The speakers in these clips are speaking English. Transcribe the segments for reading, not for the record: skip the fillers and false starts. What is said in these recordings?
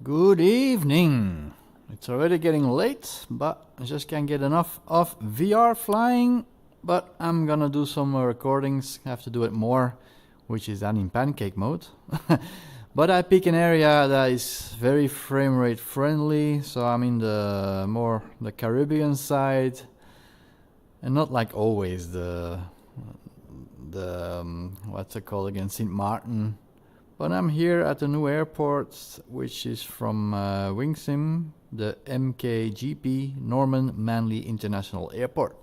Good evening. It's already getting late, but I just can't get enough of VR flying. But I'm gonna do some recordings. I have to do it more, which is done in pancake mode. But I pick an area that is very frame rate friendly, so I'm in the Caribbean side, and not like always the what's it called again, St. Martin. But I'm here at the new airport, which is from WingSim, the MKJP Norman Manley International Airport,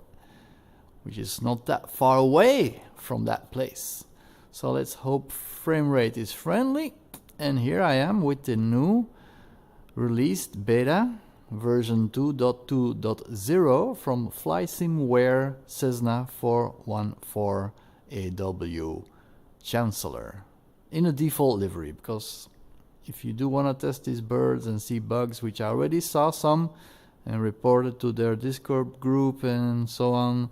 which is not that far away from that place. So let's hope frame rate is friendly. And here I am with the new released beta version 2.2.0 from Flysimware Cessna 414AW Chancellor in a default livery, because if you do want to test these birds and see bugs, which I already saw some and reported to their Discord group and so on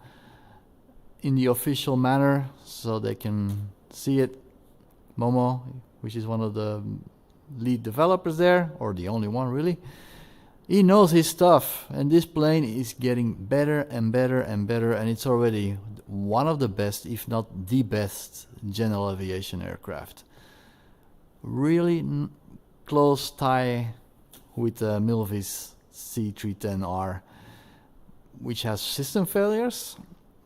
in the official manner so they can see it, Momo, which is one of the lead developers there, or the only one really, he knows his stuff, and this plane is getting better and better and better, and it's already one of the best, if not the best, general aviation aircraft. Really close tie with Milvis C310R, which has system failures.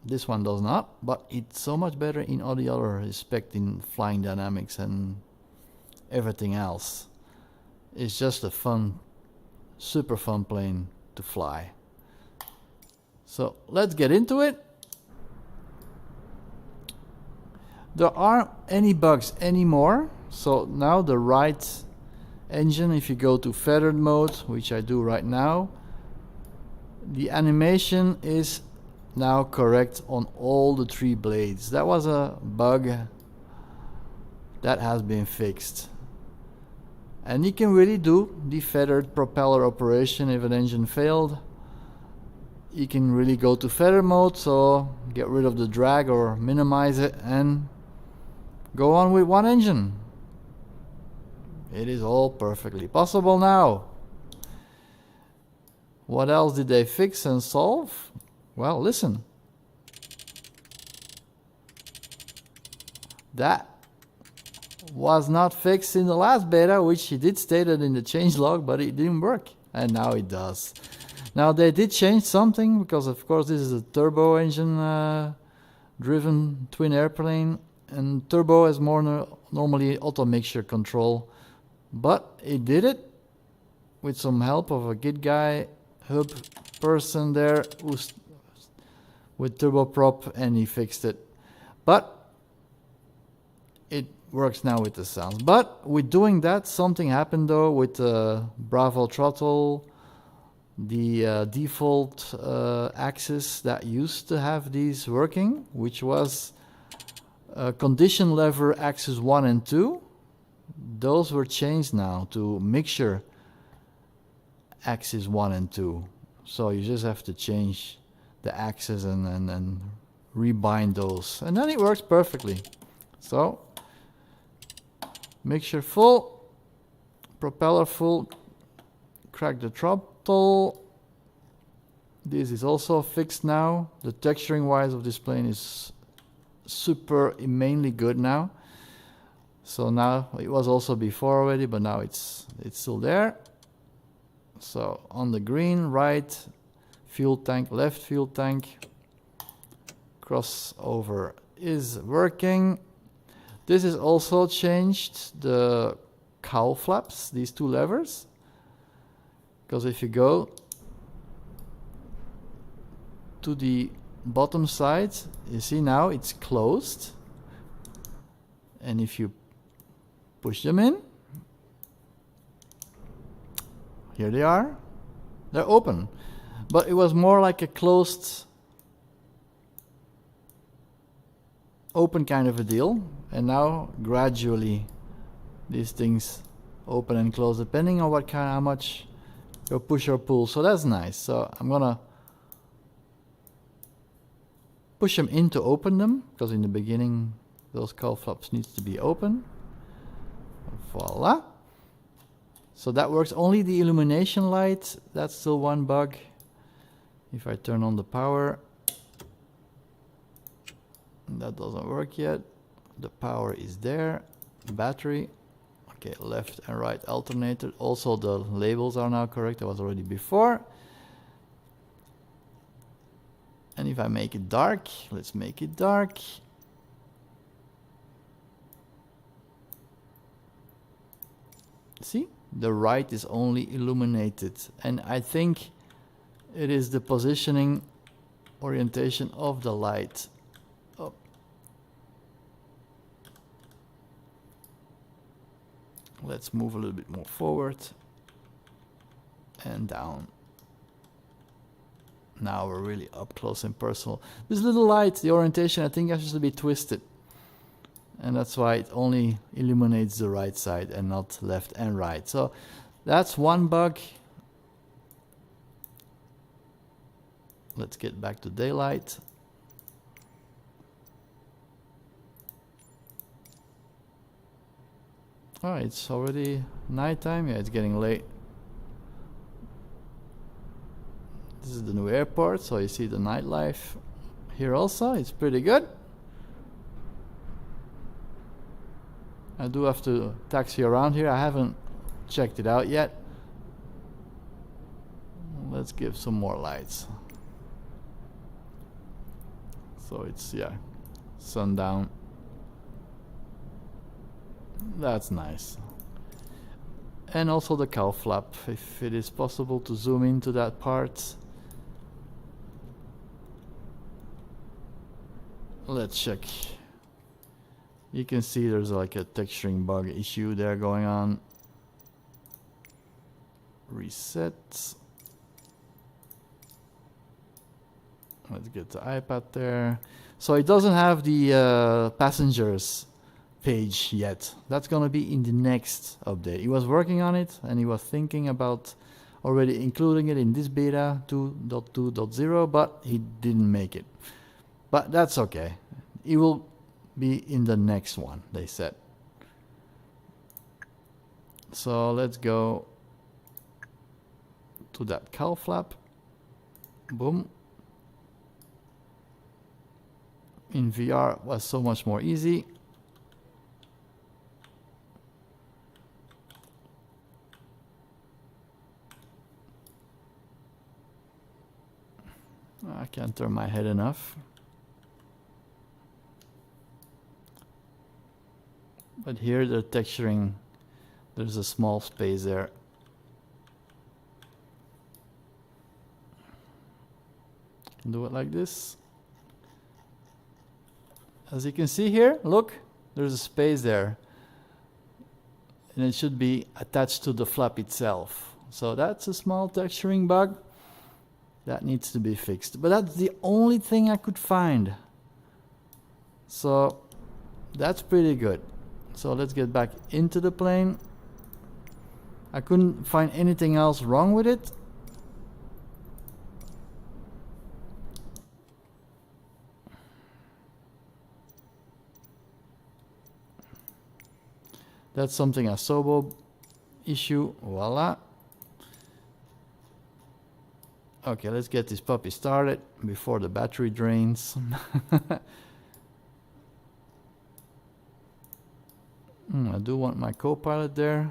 This one does not, but it's so much better in all the other respect, in flying dynamics and everything else. It's just a fun, super fun plane to fly. So let's get into it. There aren't any bugs anymore. So now the right engine, if you go to feathered mode, which I do right now, the animation is now correct on all the three blades. That was a bug that has been fixed. And you can really do the feathered propeller operation if an engine failed. You can really go to feather mode, so get rid of the drag or minimize it and go on with one engine. It is all perfectly possible now. What else did they fix and solve? Well, listen. That was not fixed in the last beta, which he did state it in the changelog, but it didn't work. And now it does. Now they did change something, because of course this is a turbo engine driven twin airplane, and turbo is more normally auto mixture control. But it did it with some help of a Git guy hub person there who's with turboprop, and he fixed it. But it works now with the sounds. But with doing that, something happened though with the Bravo throttle, the default axis that used to have these working, which was condition lever axis 1 and 2. Those were changed now to mixture axis 1 and 2. So you just have to change the axis and rebind those, and then it works perfectly. So mixture full, propeller full, crack the throttle. This is also fixed now. The texturing wise of this plane is super mainly good now. So now, it was also before already, but now it's still there. So on the green, right fuel tank, left fuel tank, crossover is working. This is also changed the cowl flaps, these two levers, because if you go to the bottom side, you see now it's closed, and if you push them in, here they are, they're open. But it was more like a closed, open kind of a deal, and now gradually these things open and close depending on what kind, how much you push or pull. So that's nice. So I'm gonna push them in to open them, because in the beginning those cowl flaps needs to be open. Voila. So that works. Only the illumination light, that's still one bug. If I turn on the power, that doesn't work yet. The power is there. Battery. Okay, left and right alternator. Also the labels are now correct. That was already before. And if I make it dark, let's make it dark. See? The right is only illuminated. And I think it is the positioning orientation of the light. Up. Let's move a little bit more forward. And down. Now we're really up close and personal. This little light, the orientation, I think has to be twisted. And that's why it only illuminates the right side and not left and right. So that's one bug. Let's get back to daylight. Oh, it's already nighttime. Yeah, it's getting late. This is the new airport, so you see the nightlife here also. It's pretty good. I do have to taxi around here. I haven't checked it out yet. Let's give some more lights. So it's, yeah, sundown. That's nice. And also the cow flap, if it is possible to zoom into that part. Let's check. You can see there's like a texturing bug issue there going on. Reset. Let's get the iPad there. So it doesn't have the passengers page yet. That's gonna be in the next update. He was working on it and he was thinking about already including it in this beta 2.2.0, but he didn't make it. But that's okay. It will be in the next one, they said. So let's go to that cowl flap. Boom. In VR was so much more easy. I can't turn my head enough. But here the texturing, there's a small space there. Do it like this. As you can see here, look, there's a space there. And it should be attached to the flap itself. So that's a small texturing bug that needs to be fixed. But that's the only thing I could find. So that's pretty good. So let's get back into the plane. I couldn't find anything else wrong with it. That's something a Sobo issue. Voila. Okay, let's get this puppy started before the battery drains. I do want my co-pilot there.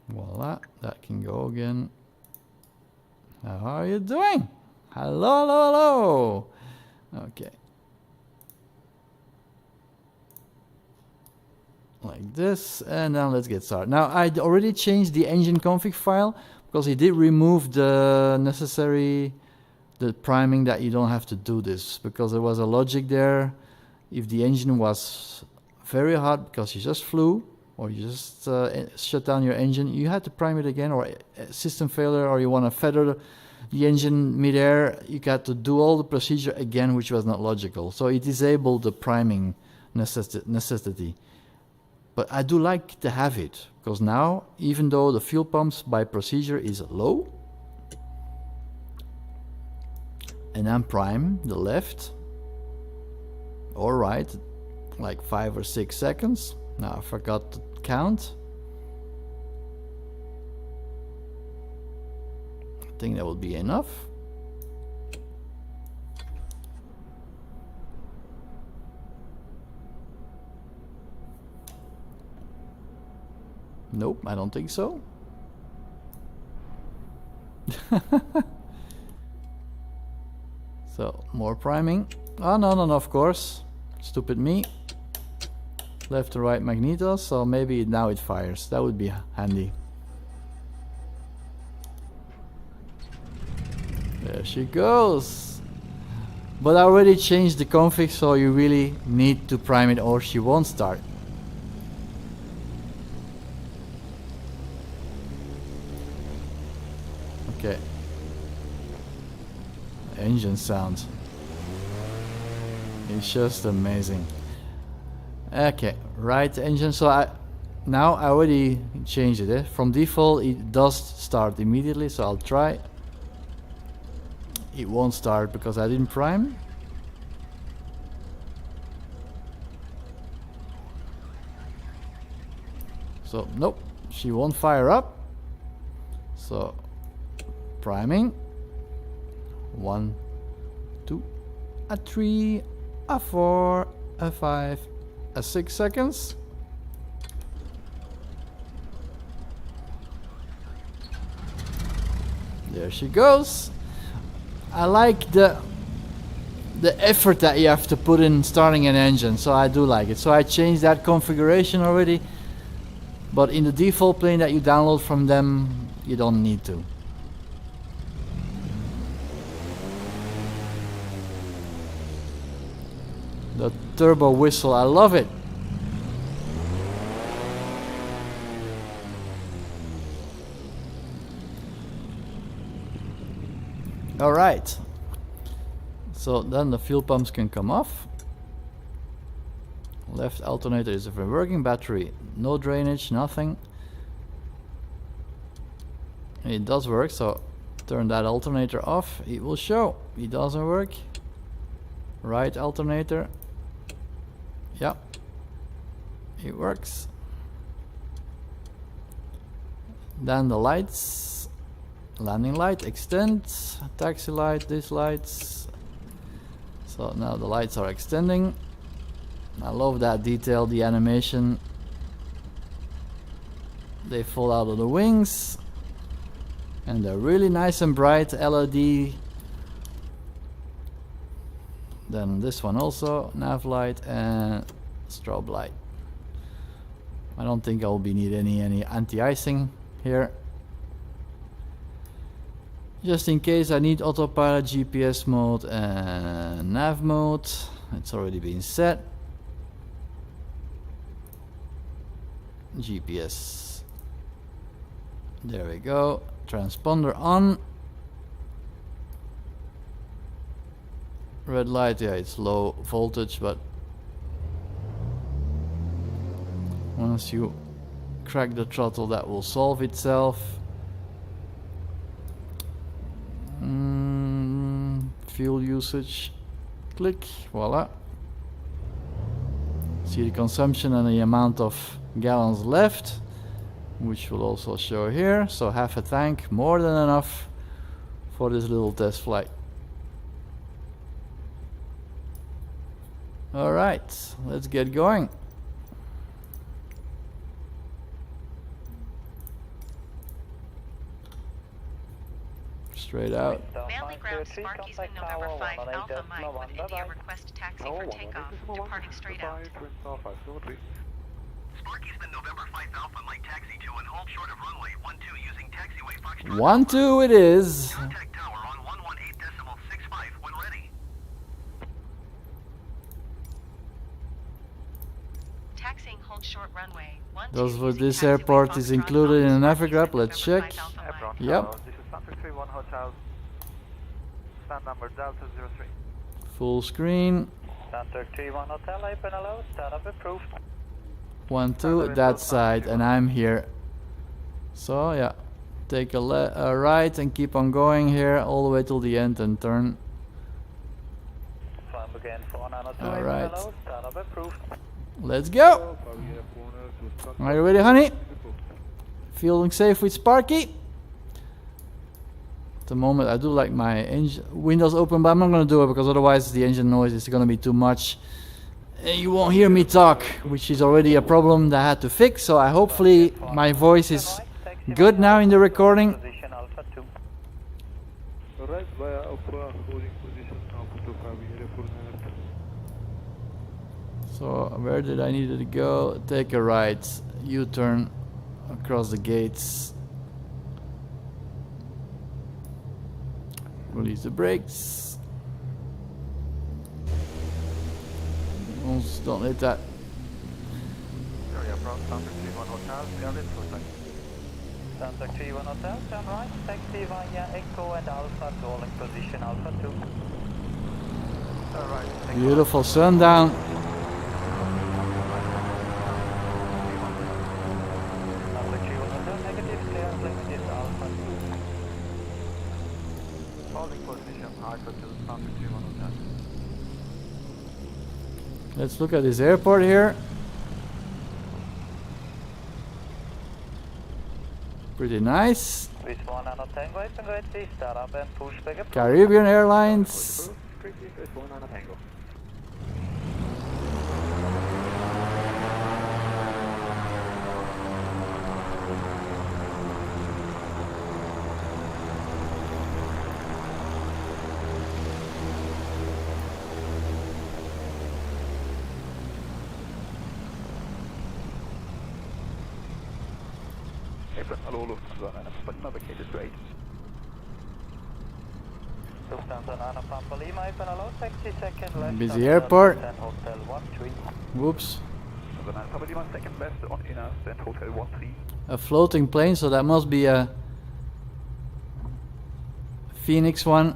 Voila, that can go again. How are you doing? Hello, hello, hello. Okay. Like this, and now let's get started. Now, I already changed the engine config file because he did remove the necessary, the priming that you don't have to do this, because there was a logic there. If the engine was very hot because you just flew, or you just shut down your engine, you had to prime it again, or system failure, or you want to feather the engine midair, you got to do all the procedure again, which was not logical. So it disabled the priming necessity. But I do like to have it, because now, even though the fuel pumps by procedure is low, and then prime the left or right, like 5 or 6 seconds. Now I forgot to count. I think that will be enough. Nope, I don't think so. So, more priming. Oh, no, of course. Stupid me. Left to right magneto, so maybe now it fires. That would be handy. There she goes. But I already changed the config, so you really need to prime it or she won't start. Okay. Engine sound. It's just amazing. Okay, right engine. So I already changed it. From default it does start immediately, so I'll try. It won't start because I didn't prime. So nope, she won't fire up. So priming. 1, 2, 3, 4, 5, 6 seconds. There she goes. I like the effort that you have to put in starting an engine, so I do like it. So I changed that configuration already, but in the default plane that you download from them, you don't need to. The turbo whistle, I love it. Alright. So then the fuel pumps can come off. Left alternator is a working battery. No drainage, nothing. It does work, so turn that alternator off. It will show. It doesn't work. Right alternator. Yeah, it works. Then the lights, landing light, extend, taxi light, these lights. So now the lights are extending. I love that detail, the animation. They fall out of the wings and they're really nice and bright LED. Then this one also, nav light and strobe light. I don't think I'll be need any anti-icing here. Just in case I need autopilot, GPS mode and nav mode. It's already been set. GPS. There we go. Transponder on. Red light, yeah, it's low voltage, but once you crack the throttle that will solve itself. Fuel usage, click, voila. See the consumption and the amount of gallons left, which will also show here. So half a tank, more than enough for this little test flight. Alright, let's get going. Straight out. Manley ground Spark using November 5 Alpha Mike with India request taxi for takeoff, departing straight out. Spark Eastman November 5 Alpha Mike taxi to and hold short of runway 12 using taxiway Foxtrot. 12 it is. Contact tower on 118.65 when ready. Taxiing hold short runway 12 Does what using this taxiway airport is Foxtrot included in Alpha Africa? Eastman Let's November check. 5 Alpha Mike. Yep. This is Santa 31 Hotel. Stand number Delta 03. Full screen. Santa 31 Hotel, open hello, startup approved. 12 that side, and I'm here. So yeah, take a right and keep on going here all the way till the end and turn again, 492, All right. hello, startup approved. Let's go. Are you ready, honey? Feeling safe with Sparky? At the moment, I do like my engine windows open, but I'm not going to do it because otherwise the engine noise is going to be too much. And you won't hear me talk, which is already a problem that I had to fix. So I hopefully my voice is good now in the recording. Position Alpha 2. Right via Alpha, holding position Alpha 2, Javier, full alert. So where did I need to go? Take a right, U-turn across the gates. Release the brakes. Almost don't hit that. Area approach, Sunset 31 Hotel, Garrett, contact. Sunset 31 Hotel, turn right, taxi via Echo and Alpha, calling position Alpha 2. Turn right, Beautiful sundown. Sunset 31 Hotel, negative, clear, limit is Alpha 2. Holding position Alpha 2, Sunset 31 Hotel. Let's look at this airport here. Pretty nice. With 110, wait and wait, please start up and push back approved. Caribbean Airlines. Hallo Lufthansa, eine Pampa vacated straight. Lufthansa 9 Pampa Lima, open hello, taxi second left. Busy Hotel airport. and Hotel 13. Whoops. Lufthansa 9 Pampa Lima, second left on inner stand hotel 13. A floating plane, so that must be a Phoenix one,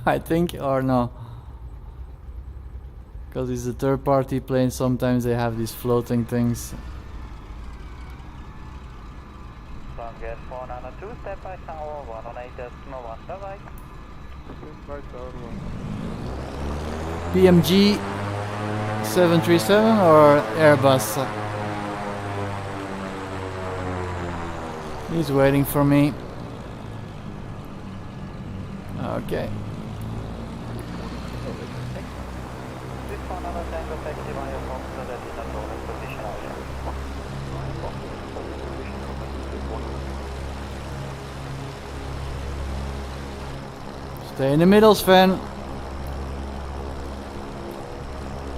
I think, or no? Because it's a third-party plane, sometimes they have these floating things. Get 492, step by tower 118.1, bye bye. By tower 1. PMG 737 or Airbus? He's waiting for me. Okay. This 110 go taxi via Foxtrot that is at rolling position Alpha. Stay in the middle, Sven.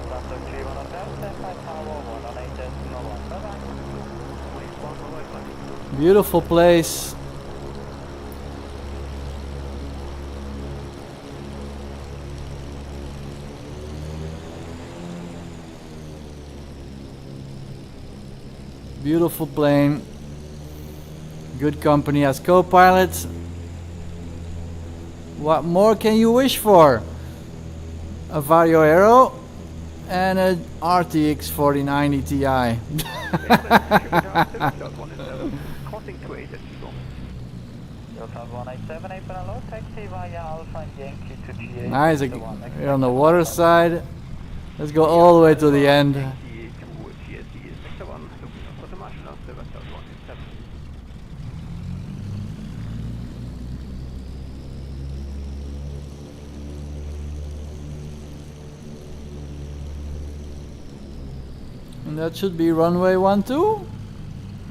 Sunset 31 Hotel, step by tower 118.1, bye bye. Beautiful place. Beautiful plane. Good company as co-pilot. What more can you wish for? A Vario Aero and a RTX 4090 Ti. Crossing to 8 at Lyon. Delta 187, open hello, taxi via Alpha and Yankee to GA. Nice. We're on the water side. Let's go all the way to the end. And that should be runway 12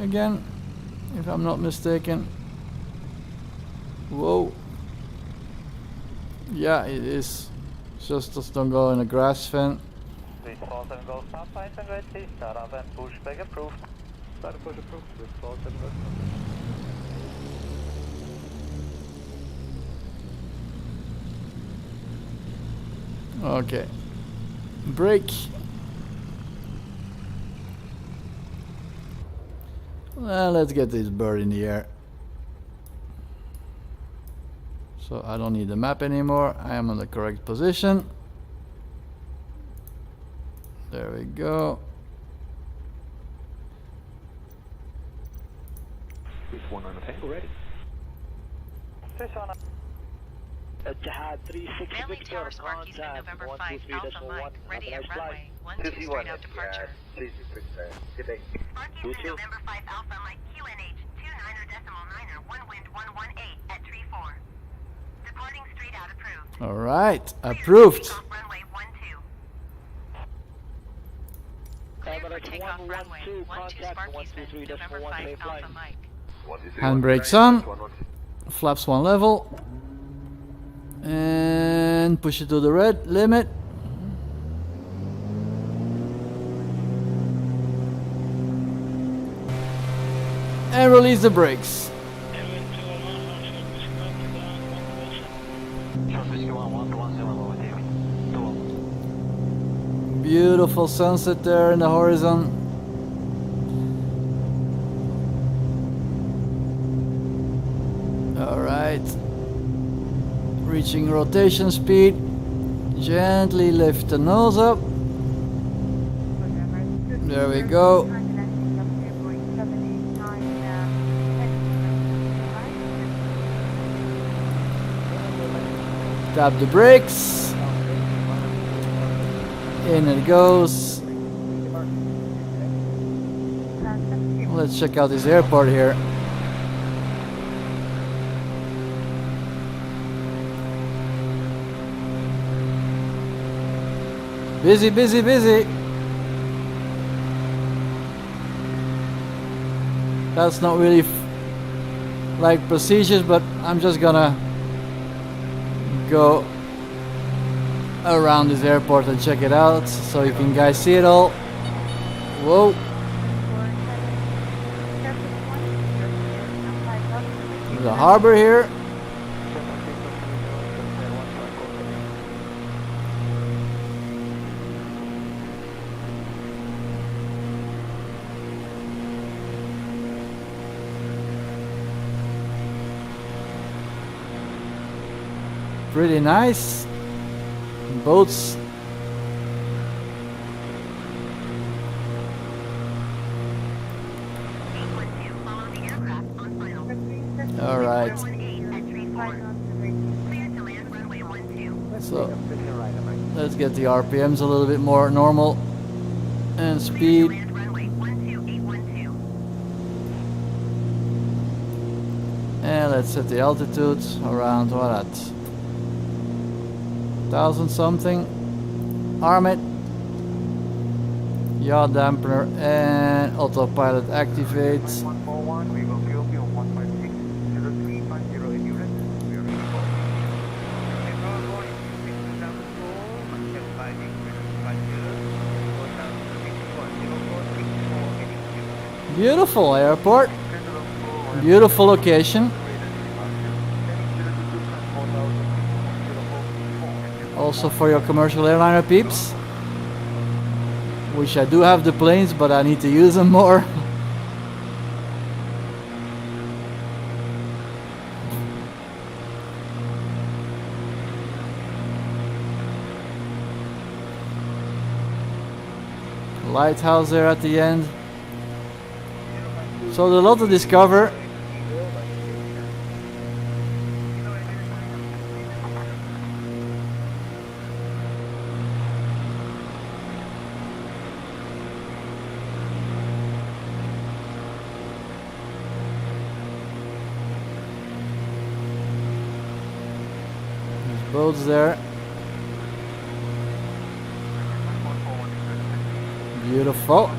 again, if I'm not mistaken. Whoa. Yeah, it is. Just don't go in a grass fan. Please fall 7 Golf Papa, and great, please start up and push back approved. Start push approved with fall 7 West. Okay. Brake. Let's get this bird in the air. So I don't need the map anymore. I am on the correct position. There we go. With 1 on the tango ready. Manley Tower Spark Eastman November 5 Alpha Mike, ready at runway 12 straight out departure. Spark Houston, November 5 Alpha, Mike QNH 29er 1 wind 118 at tree 4. Departing straight out approved. All right, approved. Takeoff runway 12. Clear for takeoff runway 12 Spark Eastman November 5 Alpha Mike. Handbrakes on. Flaps 1 level. And push it to the red limit. And release the brakes. Beautiful sunset there in the horizon. All right. Reaching rotation speed. Gently lift the nose up. There we go. Tap the brakes. In it goes. Let's check out this airport here. Busy, busy, busy. That's not really like procedures, but I'm just gonna go around this airport and check it out so you can guys see it all. Whoa. The harbor here. Pretty nice. Boats. All right. So let's get the RPMs a little bit more normal and speed. And let's set the altitude around what? 1,000 something. Arm it. Yaw dampener and autopilot activate. 141, we will fuel you 1560350 units. We are ready for Beautiful airport. Beautiful location. Also for your commercial airliner peeps. Wish I do have the planes, but I need to use them more. Lighthouse there at the end. So there's a lot to discover. There's boats there. Beautiful.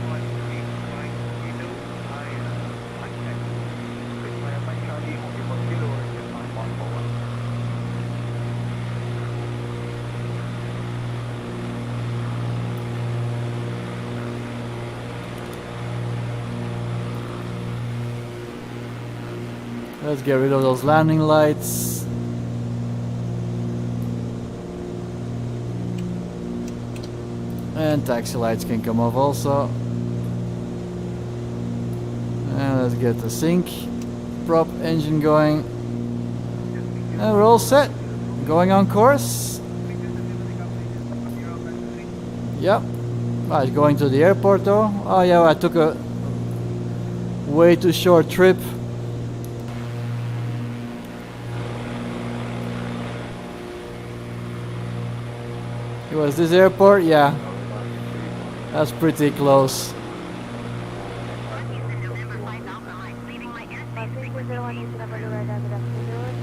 Let's get rid of those landing lights. And taxi lights can come off also. And let's get the sync prop engine going. And we're all set. Going on course. Yep. Right, going to the airport though. Oh yeah, I took a way too short trip. It was this airport? Yeah. That's pretty close. November 5 Alpha Mike, leaving my airspace Thank you, frequency 01 change. is November Radar, good afternoon.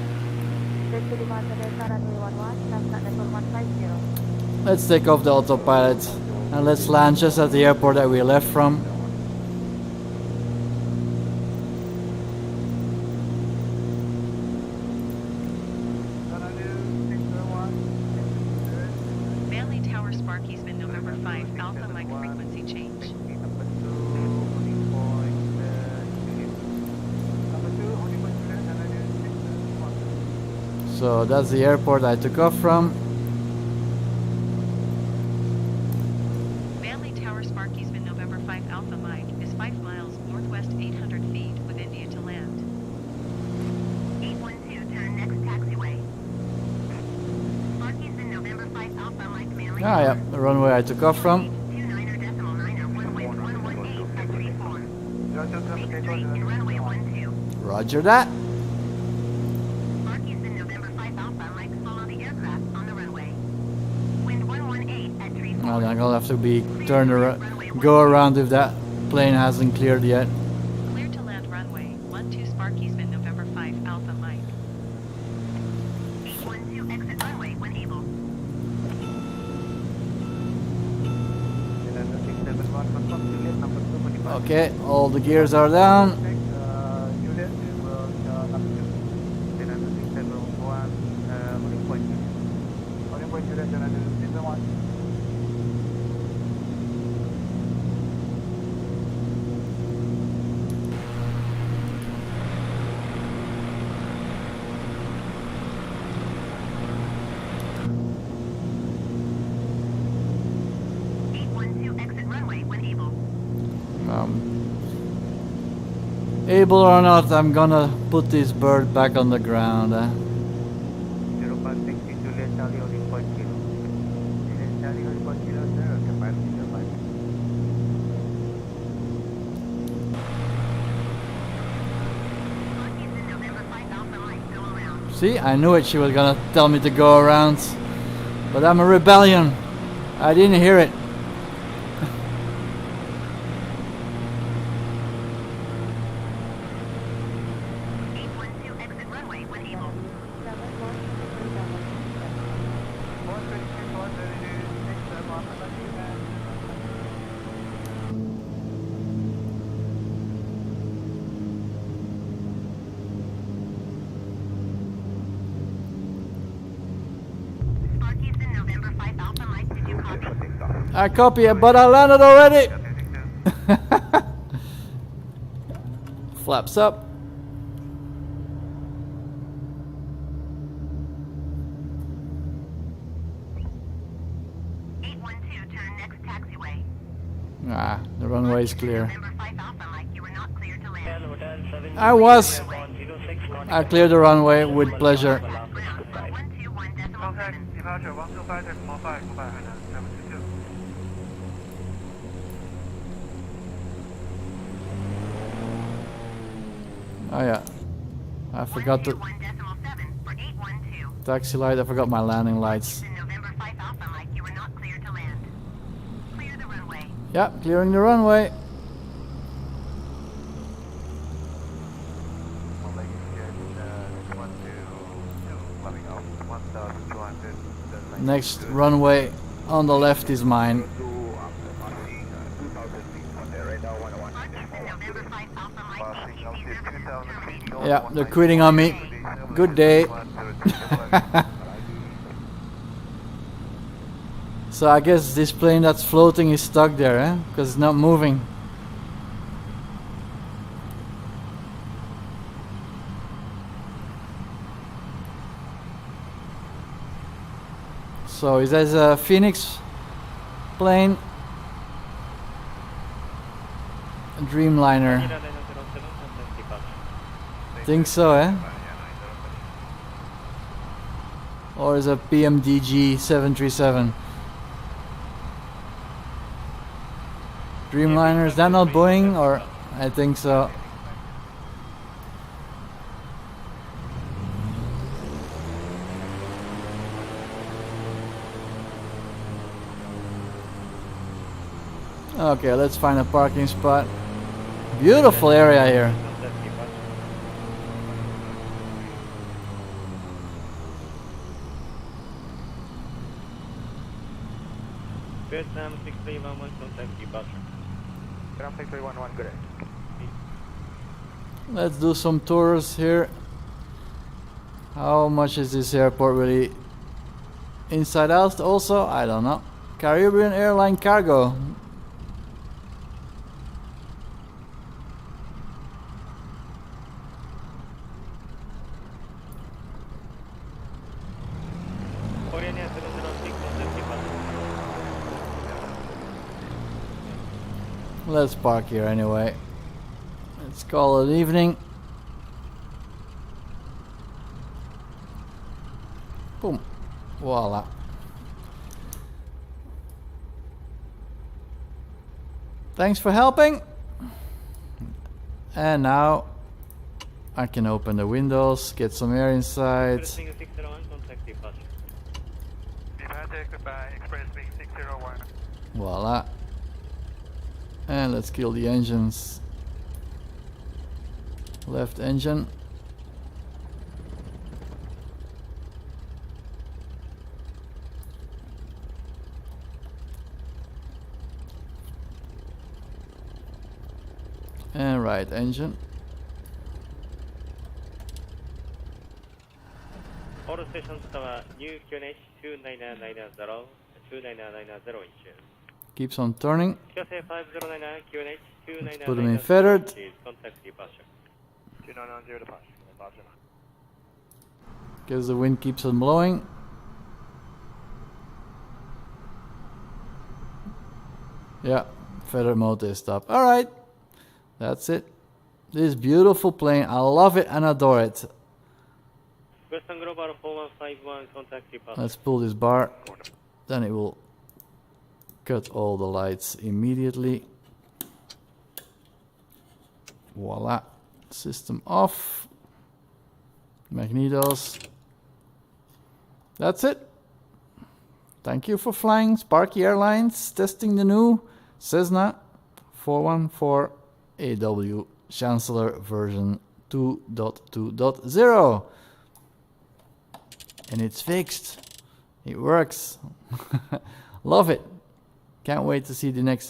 Delta Lima Delta runway 11, Lambda level 150. Let's take off the autopilot and let's land just at the airport that we left from. Manley Tower Sparky's been November 5 Alpha Mike frequency change. Number 2, holding point, number 2, holding point, So that's the airport I took off from. Manley Tower Sparky's been November 5 Alpha Mike is 5 miles northwest 800 feet with India to land. 812, turn next taxiway. Sparky's in November 5 Alpha Mike, Manley. Ah, yeah, the runway I took off from. 29.9 1 wind 118 at 34. Make straight in runway 12. Roger that. Sparky's in November 5 Alpha Mike, follow the aircraft on the runway. Wind 118 at 34. Well, I'm gonna have to be turned around, go around if that plane hasn't cleared yet. Clear to land runway 12 Sparky's been November 5 Alpha Mike. 812, exit runway when able. Okay, all the gears are down. Juliet, number 2. Then I'm looking at one, holding point. Holding point, Juliet, then I'm looking at one. Exit runway when able. Able or not, I'm gonna put this bird back on the ground. 0.60 Juliet, Charlie, holding point kilo. Juliet, Charlie, holding point kilo, sir. Capacity 05. Sparky's in November 5 Alpha Mike, go around. See, I knew it. She was gonna tell me to go around. But I'm a rebellion. I didn't hear it. 812, exit runway when able. 126, 132, 6, Sparky's in November 5 Alpha Mike, did you copy? I copy it, but I landed already. Flaps up. Turn next taxiway. Ah, the runway is clear. November 5 Alpha Mike, you were not cleared to land. I was. I cleared the runway with pleasure. Ground, 121.7. Contact departure 125.5, goodbye, 722. Oh yeah. I forgot the 121.7 for 812. taxi light. I forgot my landing lights. In November 5 Alpha Mike, you were not cleared to land. Clear the runway. Yeah, clearing the runway. Next runway on the left is mine. November 5 Alpha Mike, ATC 0 Yeah, they're quitting on me. Good day. So I guess this plane that's floating is stuck there, eh? Because it's not moving. So is that a Phoenix plane? A Dreamliner. Think so, eh? Or is a PMDG 737? Dreamliner, is that not Boeing? Or I think so. Okay, let's find a parking spot. Beautiful area here. Contact departure. Vietnam 6311, contact departure. Vietnam 6311, good day. Let's do some tours here. How much is this airport really inside out also? I don't know. Caribbean Airline Cargo. Oriental 706, contact departure. Let's park here anyway. Let's call it an evening. Boom. Voila. Thanks for helping. And now I can open the windows, get some air inside. Express Wing 601, contact departure. Departure by Express Wing 601. Voila. And let's kill the engines. Left engine. And right engine. All stations tower, new QNH 29990, 29990 inches. Keeps on turning. Cathay 509 QNH 29990. Put them in fettered. Contact departure. 2990 departure. Departure. Because the wind keeps on blowing. Yeah, feather mode is stopped. Alright, that's it. This beautiful plane, I love it and adore it. Western Global 4151, contact departure. Let's pull this bar, then it will cut all the lights immediately. Voila, system off. Magnetos. That's it. Thank you for flying Sparky Airlines, testing the new Cessna 414 AW Chancellor version 2.2.0. And it's fixed. It works. Love it. Can't wait to see the next